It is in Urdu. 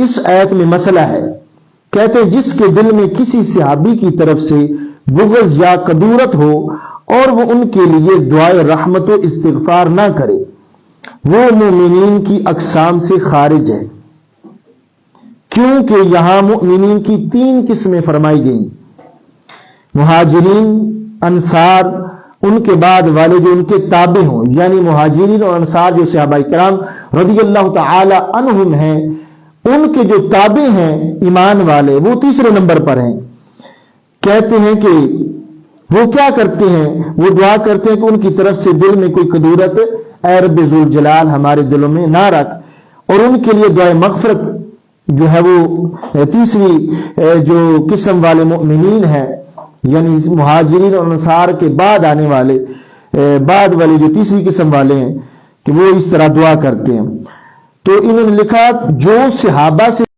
اس آیت میں مسئلہ ہے. کہتے ہیں جس کے دل میں کسی صحابی کی طرف سے بغض یا کدورت ہو اور وہ ان کے لیے دعائے رحمت و استغفار نہ کرے وہ مومنین کی اقسام سے خارج ہے. کیونکہ یہاں مومنین کی 3 قسمیں فرمائی گئیں: مہاجرین، انصار، ان کے بعد والے جو ان کے تابع ہوں، یعنی مہاجرین اور انصار جو صحابہ کرام رضی اللہ تعالی عنہم ہیں، ان کے جو تابع ہیں ایمان والے، وہ تیسرے نمبر پر ہیں. کہتے ہیں کہ وہ کیا کرتے ہیں؟ وہ دعا کرتے ہیں کہ ان کی طرف سے دل میں کوئی کدورت اے رب ذوالجلال ہمارے دلوں میں نہ رکھ، اور ان کے لیے دعائے مغفرت جو ہے وہ تیسری جو قسم والے مؤمنین ہیں، یعنی مہاجرین اور انصار کے بعد آنے والے بعد والے جو تیسری قسم والے ہیں کہ وہ اس طرح دعا کرتے ہیں. تو انہوں نے لکھا جو صحابہ سے